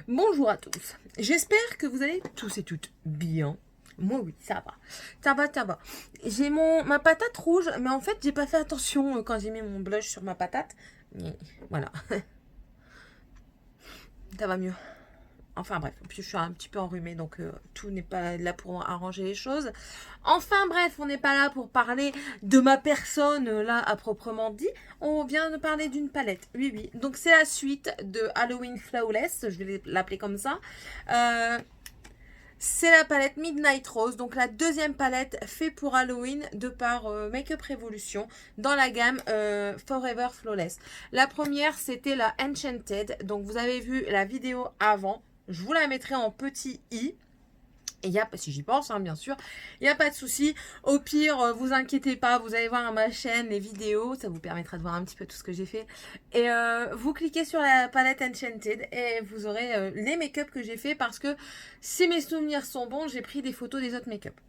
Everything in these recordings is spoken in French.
Bonjour à tous. J'espère que vous allez tous et toutes bien. Moi oui, ça va. Ça va. J'ai ma patate rouge, mais en fait, j'ai pas fait attention quand j'ai mis mon blush sur ma patate. Mais voilà. Ça va mieux. Enfin bref, puis je suis un petit peu enrhumée, donc tout n'est pas là pour arranger les choses. Enfin bref, on n'est pas là pour parler de ma personne, là, à proprement dit. On vient de parler d'une palette, oui, oui. Donc c'est la suite de Halloween Flawless, je vais l'appeler comme ça. C'est la palette Midnight Rose, donc la deuxième palette faite pour Halloween de par Makeup Revolution dans la gamme Forever Flawless. La première, c'était la Enchanted, donc vous avez vu la vidéo avant. Je vous la mettrai en petit i. Et si j'y pense, hein, bien sûr, il n'y a pas de souci. Au pire, vous inquiétez pas, vous allez voir à ma chaîne les vidéos. Ça vous permettra de voir un petit peu tout ce que j'ai fait. Et vous cliquez sur la palette Enchanted et vous aurez les make-up que j'ai fait. Parce que si mes souvenirs sont bons, j'ai pris des photos des autres make-up.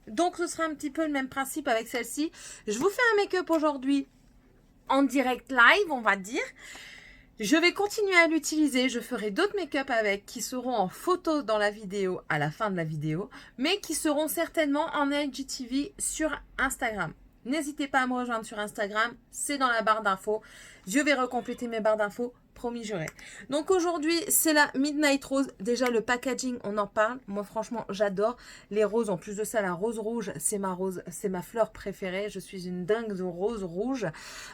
Donc ce sera un petit peu le même principe avec celle-ci. Je vous fais un make-up aujourd'hui en direct live, on va dire. Je vais continuer à l'utiliser, je ferai d'autres make-up avec qui seront en photo dans la vidéo à la fin de la vidéo, mais qui seront certainement en IGTV sur Instagram. N'hésitez pas à me rejoindre sur Instagram, c'est dans la barre d'infos. Je vais recompléter mes barres d'infos, promis juré. Donc aujourd'hui, c'est la Midnight Rose. Déjà le packaging, on en parle. Moi franchement, j'adore les roses. En plus de ça, la rose rouge, c'est ma fleur préférée. Je suis une dingue de rose rouge.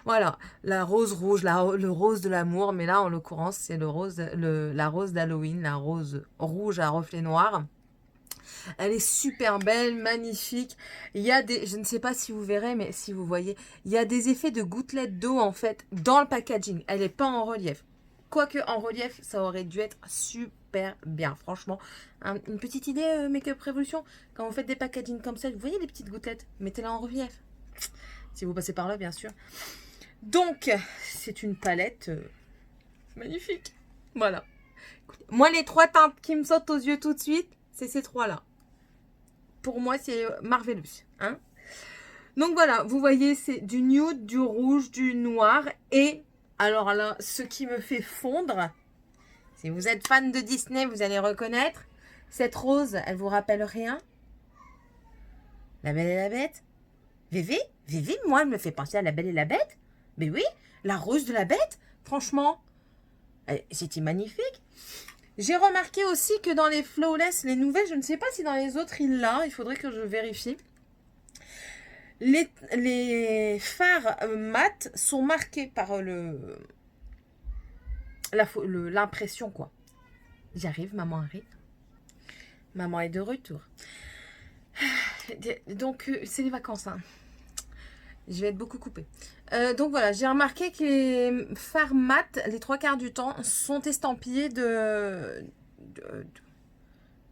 Voilà, la rose rouge, le rose de l'amour. Mais là, en l'occurrence, c'est la rose d'Halloween, la rose rouge à reflets noirs. Elle est super belle, magnifique. Il y a je ne sais pas si vous verrez, mais si vous voyez, il y a des effets de gouttelettes d'eau en fait dans le packaging. Elle n'est pas en relief. Quoique en relief, ça aurait dû être super bien. Franchement, une petite idée Make-up Revolution. Quand vous faites des packaging comme ça, vous voyez les petites gouttelettes, mettez-la en relief. Si vous passez par là, bien sûr. Donc, c'est une palette magnifique. Voilà. Écoutez, moi, les trois teintes qui me sautent aux yeux tout de suite, c'est ces trois-là. Pour moi, c'est Marvelous. Hein. Donc voilà, vous voyez, c'est du nude, du rouge, du noir. Et alors là, ce qui me fait fondre, si vous êtes fan de Disney, vous allez reconnaître, cette rose, elle vous rappelle rien? La Belle et la Bête? Vivi, moi, elle me fait penser à la Belle et la Bête. Mais oui, la rose de la Bête, franchement, c'était magnifique. J'ai remarqué aussi que dans les Flawless, les nouvelles, je ne sais pas si dans les autres il l'a, il faudrait que je vérifie. Les fards mat sont marqués par l'impression, quoi. J'y arrive, maman arrive. Maman est de retour. Donc, c'est les vacances, hein. Je vais être beaucoup coupée. Donc voilà, j'ai remarqué que les fards mat, les trois quarts du temps, sont estampillés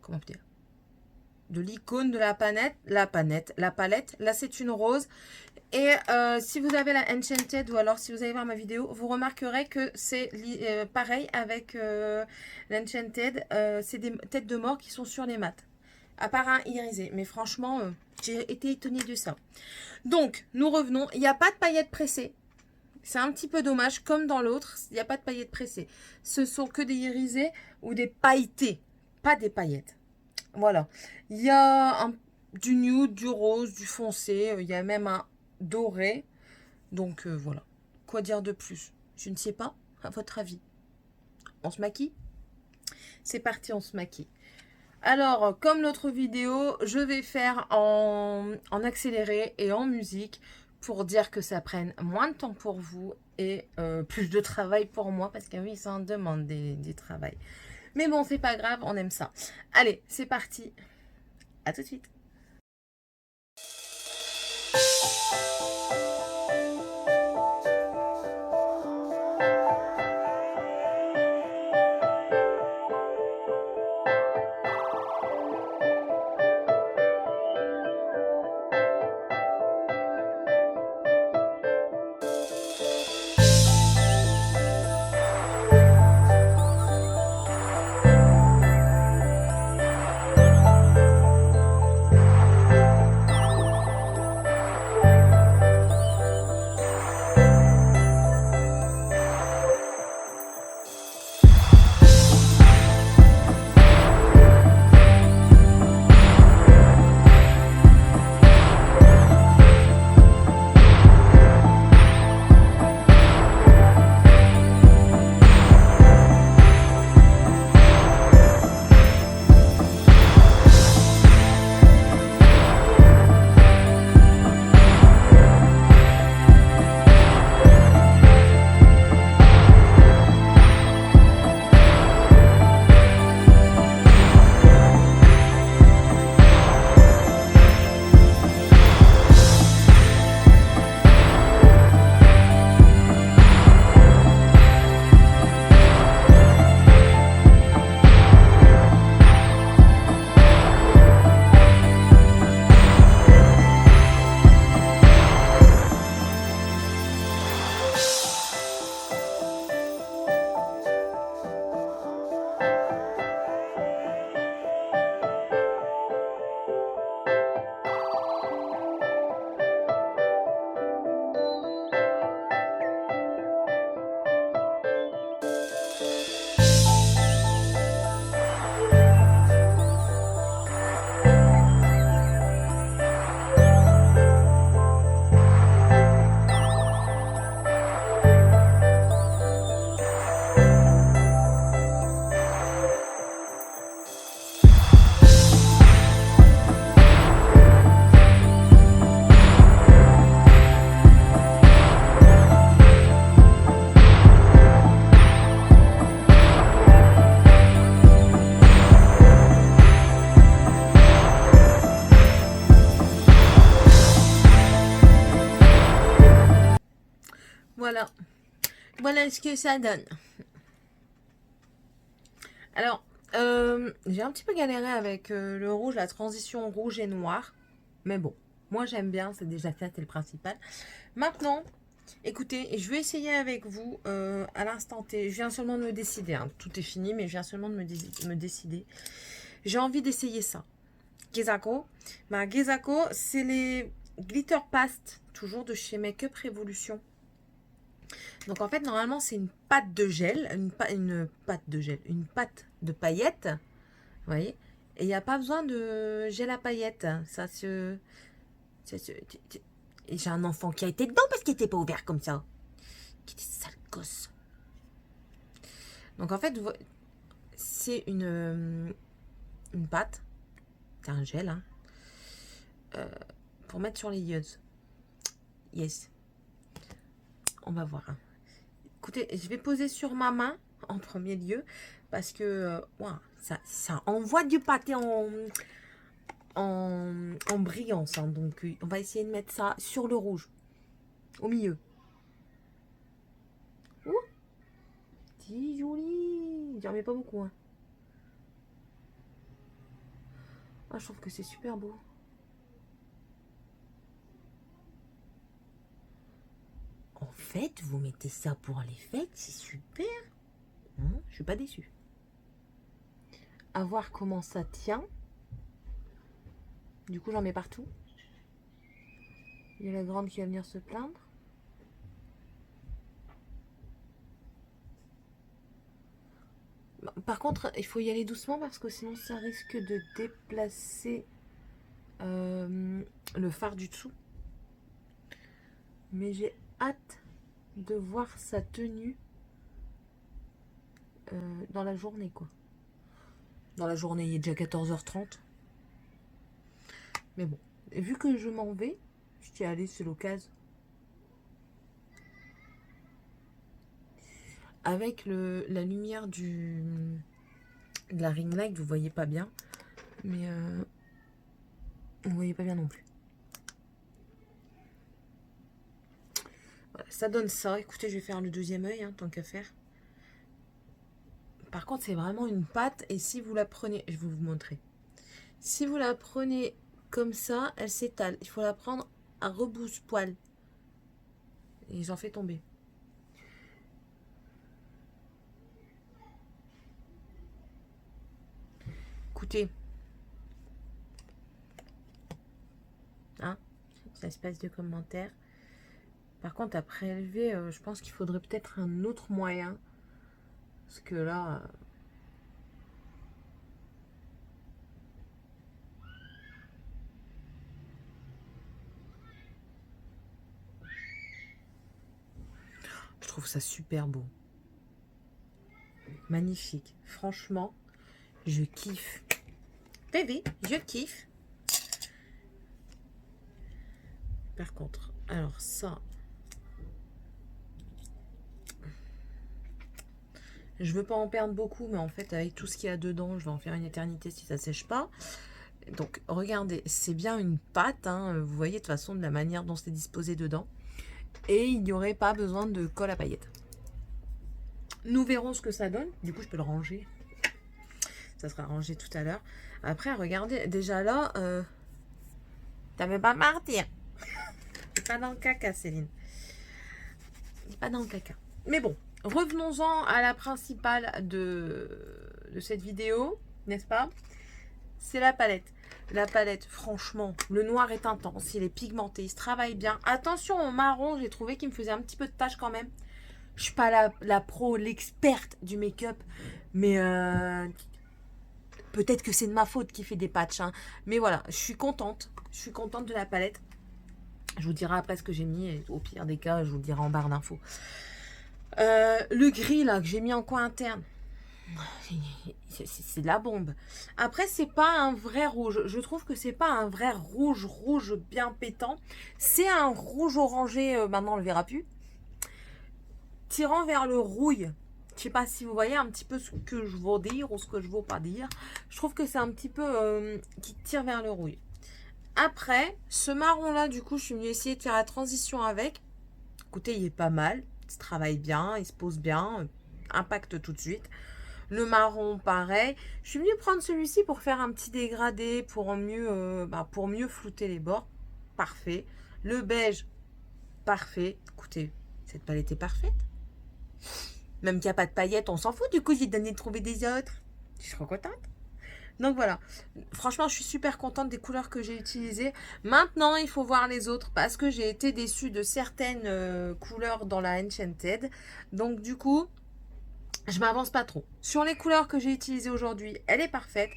comment dire, de l'icône de la palette. Là, c'est une rose. Et si vous avez la Enchanted ou alors si vous allez voir ma vidéo, vous remarquerez que c'est pareil avec l'Enchanted. C'est des têtes de mort qui sont sur les mats. À part un irisé. Mais franchement, j'ai été étonnée de ça. Donc, nous revenons. Il n'y a pas de paillettes pressées. C'est un petit peu dommage. Comme dans l'autre, il n'y a pas de paillettes pressées. Ce sont que des irisés ou des pailletés. Pas des paillettes. Voilà. Il y a du nude, du rose, du foncé. Il y a même un doré. Donc, voilà. Quoi dire de plus? Je ne sais pas. À votre avis? On se maquille? C'est parti, on se maquille. Alors, comme l'autre vidéo, je vais faire en accéléré et en musique pour dire que ça prenne moins de temps pour vous et plus de travail pour moi parce que oui, ça en demande du travail. Mais bon, c'est pas grave, on aime ça. Allez, c'est parti. À tout de suite. Voilà ce que ça donne. Alors, j'ai un petit peu galéré avec le rouge, la transition rouge et noir. Mais bon, moi j'aime bien, c'est déjà ça, c'est le principal. Maintenant, écoutez, je vais essayer avec vous à l'instant T. Je viens seulement de me décider, hein. Tout est fini, mais je viens seulement de me décider. J'ai envie d'essayer ça. Gezaco. Ben, Gezaco, c'est les Glitter Paste, toujours de chez Makeup Revolution. Donc en fait, normalement, c'est une pâte de gel, une pâte de paillettes, vous voyez. Et il n'y a pas besoin de gel à paillettes. Et j'ai un enfant qui a été dedans parce qu'il n'était pas ouvert comme ça. Qui était sale gosse. Donc en fait, c'est une pâte, c'est un gel, hein, pour mettre sur les yeux. Yes. On va voir. Hein. Écoutez, je vais poser sur ma main en premier lieu parce que ça envoie du pâté en brillance. Hein. Donc, on va essayer de mettre ça sur le rouge, au milieu. Ouh, c'est joli. J'en mets pas beaucoup. Hein. Ah, je trouve que c'est super beau. En fait, vous mettez ça pour les fêtes, c'est super. Je suis pas déçue. À voir comment ça tient. Du coup, j'en mets partout. Il y a la grande qui va venir se plaindre. Par contre, il faut y aller doucement parce que sinon ça risque de déplacer le fard du dessous. Mais j'ai hâte de voir sa tenue dans la journée, quoi. Dans la journée, il est déjà 14h30. Mais bon, et vu que je m'en vais, je t'y allé, c'est l'occasion. Avec la lumière de la ring light, vous voyez pas bien. Mais vous voyez pas bien non plus. Voilà, ça donne ça. Écoutez, je vais faire le deuxième œil, hein, tant qu'à faire. Par contre, c'est vraiment une pâte. Et si vous la prenez, je vais vous montrer. Si vous la prenez comme ça, elle s'étale. Il faut la prendre à rebousse-poil. Et j'en fais tomber. Écoutez. Hein, espèce de commentaire. Par contre, à prélever, je pense qu'il faudrait peut-être un autre moyen. Parce que là... je trouve ça super beau. Magnifique. Franchement, je kiffe. Bébé, je kiffe. Par contre, alors ça... je veux pas en perdre beaucoup, mais en fait, avec tout ce qu'il y a dedans, je vais en faire une éternité si ça sèche pas. Donc, regardez, c'est bien une pâte. Hein, vous voyez de toute façon de la manière dont c'est disposé dedans. Et il n'y aurait pas besoin de colle à paillettes. Nous verrons ce que ça donne. Du coup, je peux le ranger. Ça sera rangé tout à l'heure. Après, regardez, déjà là, t'avais pas partir. T'es pas dans le caca, Céline. Pas dans le caca. Mais bon, revenons-en à la principale de cette vidéo, n'est-ce pas? C'est la palette. La palette, franchement, le noir est intense, il est pigmenté, il se travaille bien. Attention au marron, j'ai trouvé qu'il me faisait un petit peu de tache quand même. Je suis pas la pro, l'experte du make-up, mais peut-être que c'est de ma faute qui fait des patchs. Hein. Mais voilà, je suis contente. Je suis contente de la palette. Je vous dirai après ce que j'ai mis. Et au pire des cas, je vous le dirai en barre d'infos. Le gris là que j'ai mis en coin interne. C'est de la bombe. Après, c'est pas un vrai rouge. Je trouve que c'est pas un vrai rouge bien pétant. C'est un rouge orangé. Maintenant, on le verra plus. Tirant vers le rouille. Je sais pas si vous voyez un petit peu ce que je veux dire ou ce que je veux pas dire. Je trouve que c'est un petit peu qui tire vers le rouille. Après, ce marron là, du coup, je suis venue essayer de faire la transition avec. Écoutez, il est pas mal. se travaille bien, il se pose bien, impact tout de suite. Le marron, pareil. Je suis venue prendre celui-ci pour faire un petit dégradé, pour mieux flouter les bords. Parfait. Le beige, parfait. Écoutez, cette palette est parfaite. Même qu'il n'y a pas de paillettes, on s'en fout. Du coup, j'ai donné de trouver des autres. Je suis trop contente. Donc voilà, franchement, je suis super contente des couleurs que j'ai utilisées. Maintenant, il faut voir les autres parce que j'ai été déçue de certaines couleurs dans la Enchanted. Donc du coup, je m'avance pas trop. Sur les couleurs que j'ai utilisées aujourd'hui, elle est parfaite.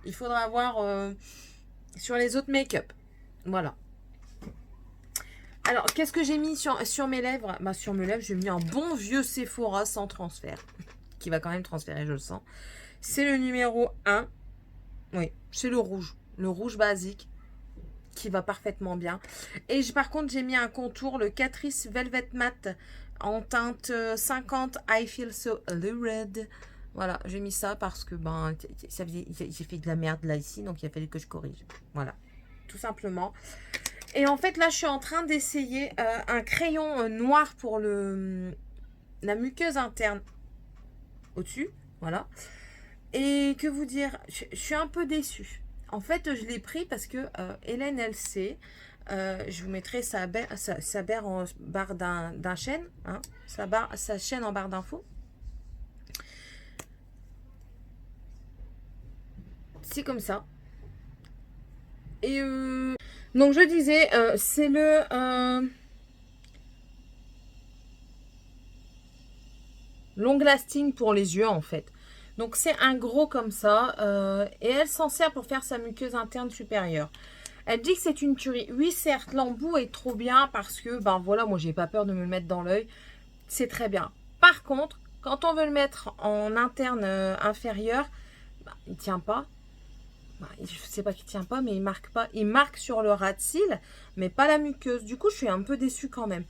Il faudra voir sur les autres make-up. Voilà. Alors, qu'est-ce que j'ai mis sur mes lèvres? Sur mes lèvres, j'ai mis un bon vieux Sephora sans transfert. Qui va quand même transférer, je le sens. C'est le numéro 1. Oui, c'est le rouge basique qui va parfaitement bien. Et par contre, j'ai mis un contour, le Catrice Velvet Matte en teinte 50 I Feel So Lurid. Voilà, j'ai mis ça parce que j'ai fait de la merde là ici, donc il a fallu que je corrige. Voilà, tout simplement. Et en fait, là, je suis en train d'essayer un crayon noir pour la muqueuse interne au-dessus. Voilà. Et que vous dire, je suis un peu déçue. En fait, je l'ai pris parce que Hélène, elle sait. Je vous mettrai sa barre en barre d'un chaîne. Hein, sa chaîne en barre d'infos. C'est comme ça. Et donc, je disais, c'est le long lasting pour les yeux, en fait. Donc, c'est un gros comme ça. Et elle s'en sert pour faire sa muqueuse interne supérieure. Elle dit que c'est une tuerie. Oui, certes, l'embout est trop bien parce que, voilà, moi, j'ai pas peur de me le mettre dans l'œil. C'est très bien. Par contre, quand on veut le mettre en interne inférieur, il tient pas. Je sais pas qu'il tient pas, mais il marque pas. Il marque sur le ras de cils, mais pas la muqueuse. Du coup, je suis un peu déçue quand même.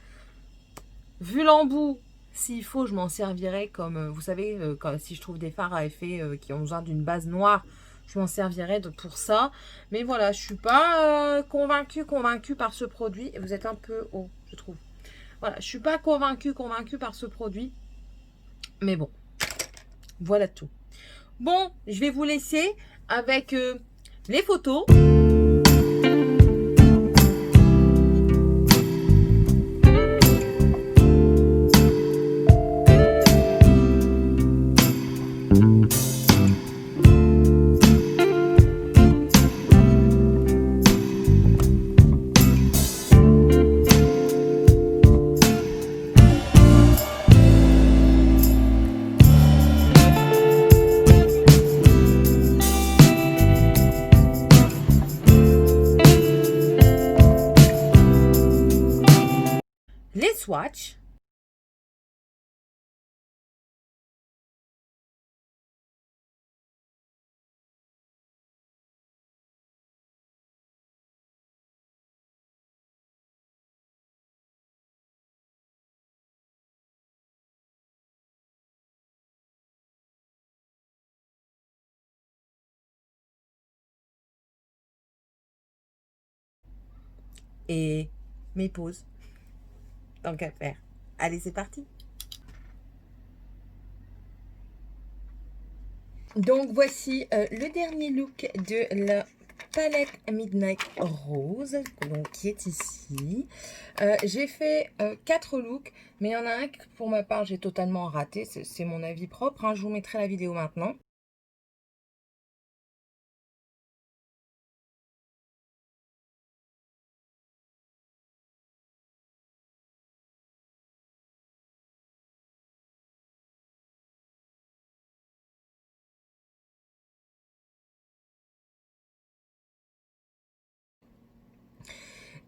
Vu l'embout, s'il faut, je m'en servirai comme, vous savez, si je trouve des fards à effet qui ont besoin d'une base noire, je m'en servirai pour ça. Mais voilà, je suis pas convaincue par ce produit. Vous êtes un peu haut, je trouve. Voilà, je suis pas convaincue par ce produit. Mais bon, voilà tout. Bon, je vais vous laisser avec les photos. Les swatchs. Et mes pauses. Tant qu'à faire. Allez, c'est parti. Donc, voici le dernier look de la palette Midnight Rose, donc, qui est ici. J'ai fait 4 looks, mais il y en a un que pour ma part, j'ai totalement raté. C'est mon avis propre. Hein. Je vous mettrai la vidéo maintenant.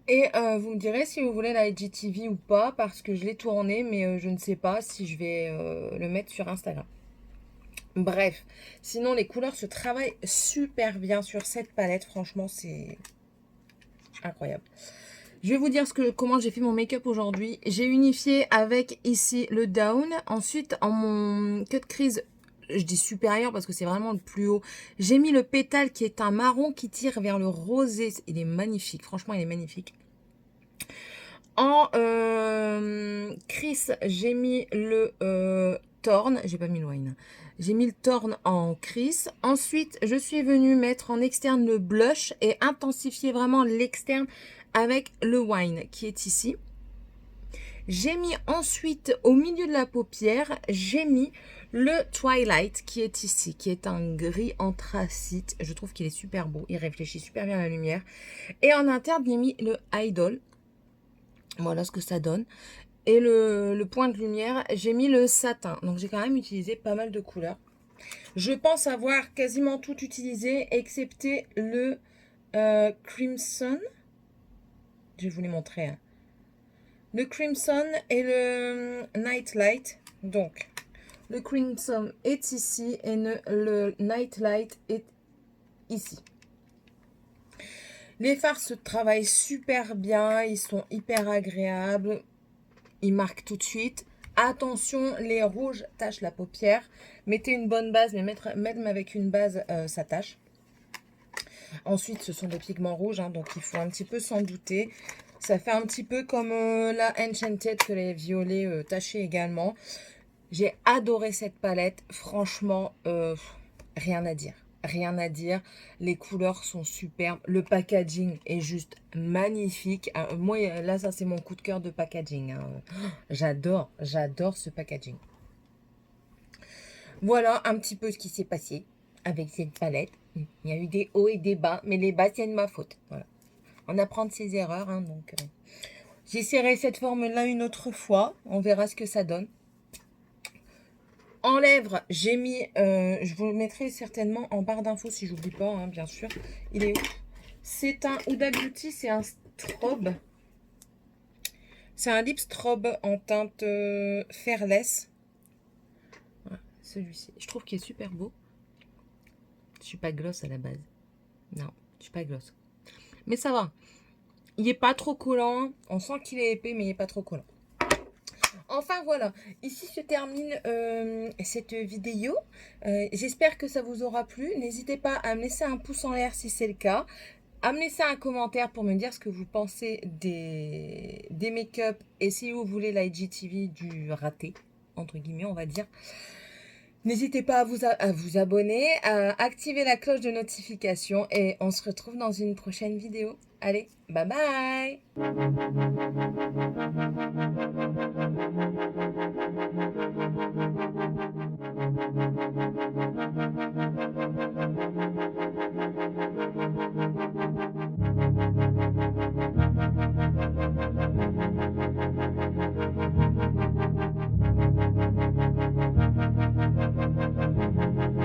Et vous me direz si vous voulez la IGTV ou pas, parce que je l'ai tourné, mais je ne sais pas si je vais le mettre sur Instagram. Bref, sinon les couleurs se travaillent super bien sur cette palette, franchement c'est incroyable. Je vais vous dire comment j'ai fait mon make-up aujourd'hui. J'ai unifié avec ici le down, ensuite en mon cut crease, je dis supérieur parce que c'est vraiment le plus haut, j'ai mis le pétale qui est un marron qui tire vers le rosé. Il est magnifique, franchement il est magnifique. En Crease, j'ai mis le Torn. J'ai pas mis le Wine. J'ai mis le Torn en Crease. Ensuite, je suis venue mettre en externe le blush et intensifier vraiment l'externe avec le Wine qui est ici. J'ai mis ensuite au milieu de la paupière, j'ai mis le Twilight qui est ici, qui est un gris anthracite. Je trouve qu'il est super beau, il réfléchit super bien à la lumière. Et en interne, j'ai mis le Idol. Voilà ce que ça donne. Et le point de lumière, j'ai mis le satin. Donc j'ai quand même utilisé pas mal de couleurs. Je pense avoir quasiment tout utilisé, excepté le Crimson. Je vais vous les montrer. Hein. Le Crimson et le Nightlight. Donc, le Crimson est ici et le Nightlight est ici. Les fards se travaillent super bien, ils sont hyper agréables, ils marquent tout de suite. Attention, les rouges tachent la paupière. Mettez une bonne base, mais même avec une base, ça tâche. Ensuite, ce sont des pigments rouges, hein, donc il faut un petit peu s'en douter. Ça fait un petit peu comme la Enchanted que les violets tachés également. J'ai adoré cette palette. Franchement, rien à dire. Rien à dire. Les couleurs sont superbes. Le packaging est juste magnifique. Moi, là, ça, c'est mon coup de cœur de packaging. Hein. J'adore ce packaging. Voilà un petit peu ce qui s'est passé avec cette palette. Il y a eu des hauts et des bas, mais les bas, c'est de ma faute. Voilà. On apprend de ses erreurs. Hein, donc, j'essaierai cette formule-là une autre fois. On verra ce que ça donne. En lèvres, j'ai mis, je vous le mettrai certainement en barre d'infos si j'oublie pas, hein, bien sûr. Il est où? C'est un Huda Beauty, c'est un strobe. C'est un lip strobe en teinte Fairless. Voilà, celui-ci. Je trouve qu'il est super beau. Je suis pas gloss à la base. Non, je suis pas gloss. Mais ça va. Il est pas trop collant. On sent qu'il est épais, mais il est pas trop collant. Enfin voilà, ici se termine cette vidéo. J'espère que ça vous aura plu. N'hésitez pas à me laisser un pouce en l'air si c'est le cas. À me laisser un commentaire pour me dire ce que vous pensez des make-up et si vous voulez la IGTV du raté, entre guillemets on va dire. N'hésitez pas à vous abonner, à activer la cloche de notification et on se retrouve dans une prochaine vidéo. Allez, bye bye!